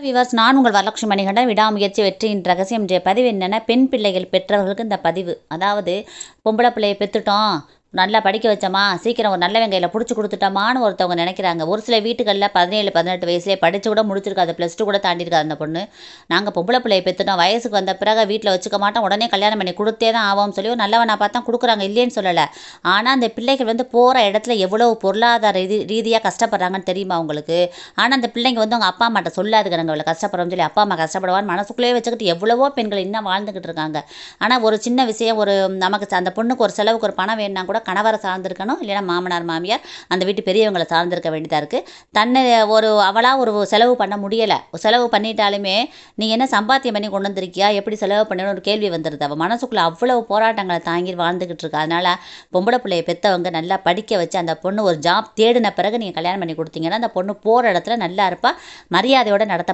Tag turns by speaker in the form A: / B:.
A: விவாஸ் நான் உங்கள் வரலட்சுமி மணிகண்டன். விடாமுயற்சி வெற்றியின் ரகசியம் என்ற பதிவு என்னென்னா, பெண் பிள்ளைகள் பெற்றவர்களுக்கு இந்த பதிவு. அதாவது பொம்பளை பிள்ளையை பெற்றுட்டோம், நல்லா படிக்க வச்சோமா, சீக்கிரம் ஒரு நல்லவன் கையில் பிடிச்சி கொடுத்துட்டோமான்னு ஒருத்தவங்க நினைக்கிறாங்க. ஒரு சில வீட்டுகளில் 17 18 வயசுலேயே படித்து கூட முடிச்சிருக்காது, +2 கூட தாண்டியிருக்காது அந்த பொண்ணு. நாங்கள் பொம்பளை பிள்ளையை பெற்றுட்டோம், வயசுக்கு வந்த பிறகு வீட்டில் வச்சுக்க மாட்டோம், உடனே கல்யாணம் பண்ணி கொடுத்தே தான் ஆவோம்னு சொல்லி நல்லவனாக பார்த்தா கொடுக்குறாங்க, இல்லைன்னு சொல்லலை. ஆனால் அந்த பிள்ளைகள் போகிற இடத்துல எவ்வளோ பொருளாதார ரீதியாக கஷ்டப்படுறாங்கன்னு தெரியுமா உங்களுக்கு? ஆனால் அந்த பிள்ளைங்க அவங்க அப்பா அம்மாட்ட சொல்லாதுங்க, நாங்கள் இவ்வளோ கஷ்டப்படுறோம்னு சொல்லி. அப்பா அம்மா கஷ்டப்படுவான்னு மனசுக்குள்ளேயே வச்சுக்கிட்டு எவ்வளவோ பெண்கள் இன்னும் வாழ்ந்துக்கிட்டு இருக்காங்க. ஆனால் ஒரு சின்ன விஷயம், நமக்கு அந்த பொண்ணுக்கு ஒரு செலவுக்கு ஒரு பணம் வேணும்னா கூட கணவரை சார்ந்திருக்கணும், இல்லைன்னா மாமனார் மாமியார் அந்த வீட்டு பெரியவங்களை சார்ந்திருக்க வேண்டியதாக இருக்குது. தன்னை அவளாக ஒரு செலவு பண்ண முடியலை, செலவு பண்ணிட்டாலுமே நீ என்ன சம்பாத்தியம் பண்ணி கொண்டு வந்திருக்கியா, எப்படி செலவு பண்ணணும் ஒரு கேள்வி வந்துடுது. அவள் மனசுக்குள்ளே அவ்வளவு போராட்டங்களை தாங்கி வாழ்ந்துக்கிட்டு இருக்கா. அதனால் பொம்பளை பிள்ளையை பெற்றவங்க நல்லா படிக்க வச்சு அந்த பொண்ணு ஒரு ஜாப் தேடின பிறகு நீங்கள் கல்யாணம் பண்ணி கொடுத்தீங்கன்னா அந்த பொண்ணு போகிற இடத்துல நல்லா இருப்பா, மரியாதையோடு நடத்த